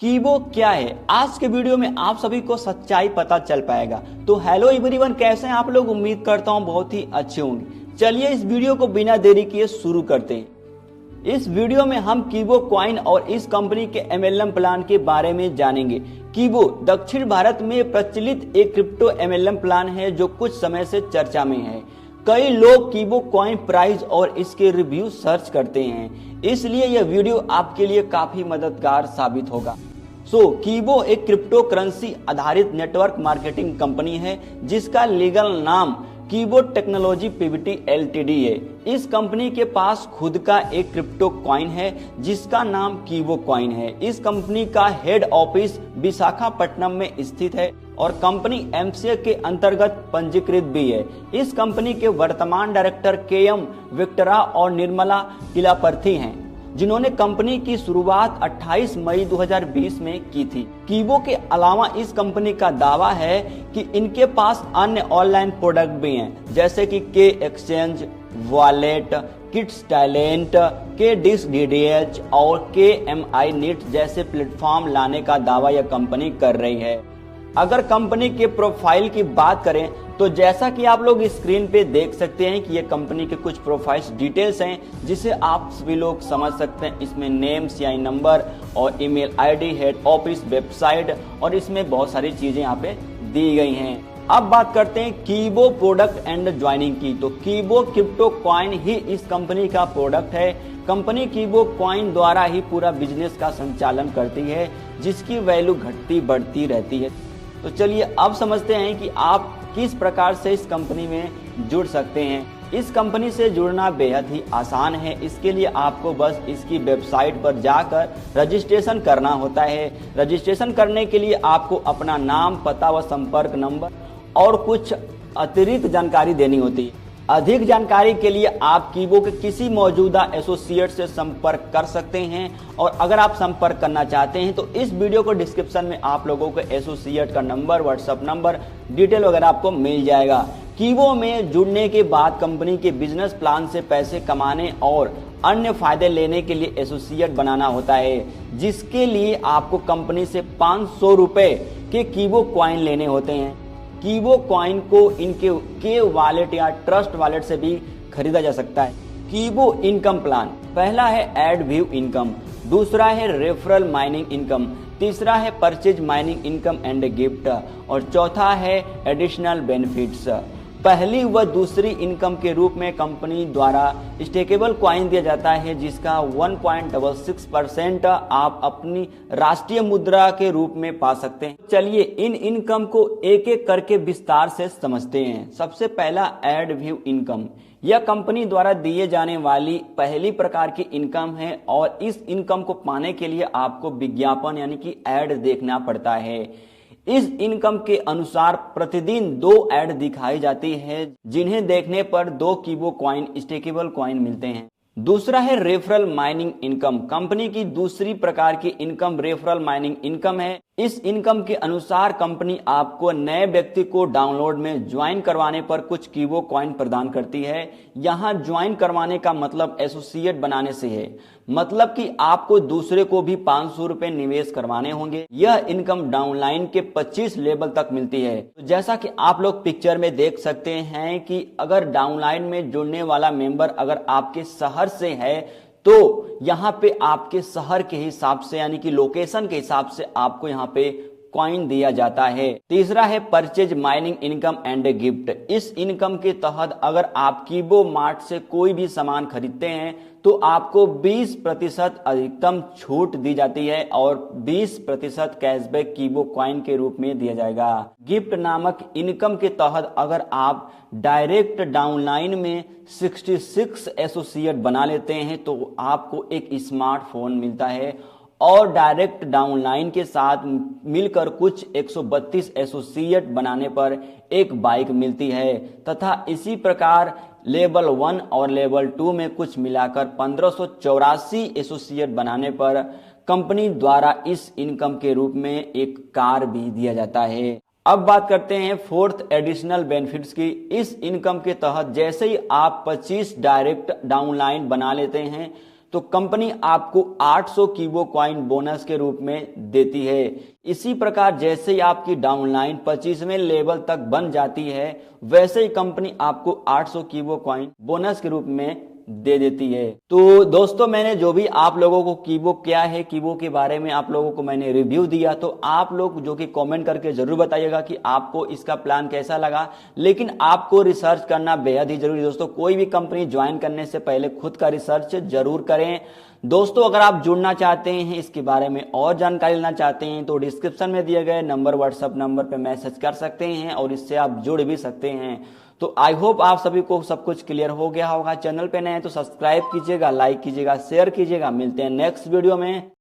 कीबो क्या है, आज के वीडियो में आप सभी को सच्चाई पता चल पाएगा। तो हेलो एवरीवन, कैसे हैं आप लोग। उम्मीद करता हूं बहुत ही अच्छे होंगे। चलिए इस वीडियो को बिना देरी किए शुरू करते हैं। इस वीडियो में हम कीबो कॉइन और इस कंपनी के MLM प्लान के बारे में जानेंगे। कीबो दक्षिण भारत में प्रचलित एक क्रिप्टो MLM प्लान है जो कुछ समय से चर्चा में है। कई लोग कीबो कॉइन प्राइस और इसके रिव्यू सर्च करते हैं, इसलिए यह वीडियो आपके लिए काफी मददगार साबित होगा। कीबो एक क्रिप्टो करेंसी आधारित नेटवर्क मार्केटिंग कंपनी है जिसका लीगल नाम कीबो टेक्नोलॉजी पीवीटी LTD है। इस कंपनी के पास खुद का एक क्रिप्टो कॉइन है जिसका नाम कीबो कॉइन है। इस कंपनी का हेड ऑफिस विशाखापट्टनम में स्थित है और कंपनी MCA के अंतर्गत पंजीकृत भी है। इस कंपनी के वर्तमान डायरेक्टर KM विक्टरा और निर्मला किलापर्थी हैं, जिन्होंने कंपनी की शुरुआत 28 मई 2020 में की थी। कीबो के अलावा इस कंपनी का दावा है कि इनके पास अन्य ऑनलाइन प्रोडक्ट भी हैं, जैसे कि के एक्सचेंज, वॉलेट, किड्स टैलेंट, के डिस्क DDH और KMI नीट जैसे प्लेटफॉर्म लाने का दावा यह कंपनी कर रही है। अगर कंपनी के प्रोफाइल की बात करें तो जैसा कि आप लोग स्क्रीन पे देख सकते हैं कि ये कंपनी के कुछ प्रोफाइल्स डिटेल्स हैं जिसे आप सभी लोग समझ सकते हैं। इसमें नेम, CI नंबर और email ID, head office, website और इसमें बहुत सारी चीजें यहाँ पे दी गई हैं। अब बात करते हैं कीबो प्रोडक्ट एंड ज्वाइनिंग की। तो कीबो क्रिप्टो कॉइन ही इस कंपनी का प्रोडक्ट है। कंपनी कीबो कॉइन द्वारा ही पूरा बिजनेस का संचालन करती है, जिसकी वैल्यू घटती बढ़ती रहती है। तो चलिए अब समझते हैं कि आप किस प्रकार से इस कंपनी में जुड़ सकते हैं। इस कंपनी से जुड़ना बेहद ही आसान है। इसके लिए आपको बस इसकी वेबसाइट पर जाकर रजिस्ट्रेशन करना होता है। रजिस्ट्रेशन करने के लिए आपको अपना नाम, पता व संपर्क नंबर और कुछ अतिरिक्त जानकारी देनी होती है। अधिक जानकारी के लिए आप कीबो के किसी मौजूदा एसोसिएट से संपर्क कर सकते हैं, और अगर आप संपर्क करना चाहते हैं तो इस वीडियो को डिस्क्रिप्शन में आप लोगों को एसोसिएट का नंबर, व्हाट्सएप नंबर, डिटेल वगैरह आपको मिल जाएगा। कीबो में जुड़ने के बाद कंपनी के बिजनेस प्लान से पैसे कमाने और अन्य फायदे लेने के लिए एसोसिएट बनाना होता है, जिसके लिए आपको कंपनी से 500 रुपए के कीबो कॉइन लेने होते हैं। कीबो कॉइन को इनके के वॉलेट या ट्रस्ट वॉलेट से भी खरीदा जा सकता है। कीबो इनकम प्लान, पहला है एड व्यू इनकम, दूसरा है रेफरल माइनिंग इनकम, तीसरा है purchase mining income and gift और चौथा है एडिशनल बेनिफिट्स। पहली व दूसरी इनकम के रूप में कंपनी द्वारा स्टेकेबल कॉइन दिया जाता है, जिसका 1.66% आप अपनी राष्ट्रीय मुद्रा के रूप में पा सकते हैं। चलिए इन इनकम को एक एक करके विस्तार से समझते हैं। सबसे पहला एड व्यू इनकम, यह कंपनी द्वारा दिए जाने वाली पहली प्रकार की इनकम है और इस इनकम को पाने के लिए आपको विज्ञापन यानी कि एड देखना पड़ता है। इस इनकम के अनुसार प्रतिदिन 2 ऐड दिखाई जाती है, जिन्हें देखने पर 2 कीबो कॉइन स्टेकेबल कॉइन मिलते हैं। दूसरा है रेफरल माइनिंग इनकम, कंपनी की दूसरी प्रकार की इनकम रेफरल माइनिंग इनकम है। इस इनकम के अनुसार कंपनी आपको नए व्यक्ति को डाउनलोड में ज्वाइन करवाने पर कुछ कीबो कॉइन प्रदान करती है। यहाँ ज्वाइन करवाने का मतलब एसोसिएट बनाने से है, मतलब कि आपको दूसरे को भी 500 रुपए निवेश करवाने होंगे। यह इनकम डाउनलाइन के 25 लेवल तक मिलती है। तो जैसा कि आप लोग पिक्चर में देख सकते हैं कि अगर डाउनलाइन में जुड़ने वाला मेंबर अगर आपके शहर से है तो यहाँ पे आपके शहर के हिसाब से यानी कि लोकेशन के हिसाब से आपको यहाँ पे कॉइन दिया जाता है। तीसरा है purchase mining income and gift. इस इनकम के तहत अगर आप कीबो मार्ट से कोई भी सामान खरीदते हैं तो आपको 20% अधिकतम छूट दी जाती है और 20% कैशबैक कीबो कॉइन के रूप में दिया जाएगा। गिफ्ट नामक इनकम के तहत अगर आप डायरेक्ट डाउनलाइन में 66 एसोसिएट बना लेते हैं तो आपको एक स्मार्टफोन मिलता है और डायरेक्ट डाउनलाइन के साथ मिलकर कुछ 132 एसोसिएट बनाने पर एक बाइक मिलती है, तथा इसी प्रकार लेवल 1 और लेवल 2 में कुछ मिलाकर 1584 एसोसिएट बनाने पर कंपनी द्वारा इस इनकम के रूप में एक कार भी दिया जाता है। अब बात करते हैं फोर्थ एडिशनल बेनिफिट्स की। इस इनकम के तहत जैसे ही आप 25 डायरेक्ट डाउनलाइन बना लेते हैं तो कंपनी आपको 800 कीबो कॉइन बोनस के रूप में देती है। इसी प्रकार जैसे ही आपकी डाउनलाइन 25वें लेवल तक बन जाती है, वैसे ही कंपनी आपको 800 कीबो कॉइन बोनस के रूप में दे देती है। तो दोस्तों, मैंने जो भी आप लोगों को कीबो क्या है, कीबो के बारे में आप लोगों को मैंने रिव्यू दिया, तो आप लोग जो कि कमेंट करके जरूर बताइएगा कि आपको इसका प्लान कैसा लगा। लेकिन आपको रिसर्च करना बेहद ही जरूरी है दोस्तों। कोई भी कंपनी ज्वाइन करने से पहले खुद का रिसर्च जरूर करें। दोस्तों, अगर आप जुड़ना चाहते हैं, इसके बारे में और जानकारी लेना चाहते हैं, तो डिस्क्रिप्शन में दिए गए नंबर, व्हाट्सएप नंबर पे मैसेज कर सकते हैं और इससे आप जुड़ भी सकते हैं। तो आई होप आप सभी को सब कुछ क्लियर हो गया होगा। चैनल पे नए हैं तो सब्सक्राइब कीजिएगा, लाइक कीजिएगा, शेयर कीजिएगा। मिलते हैं नेक्स्ट वीडियो में।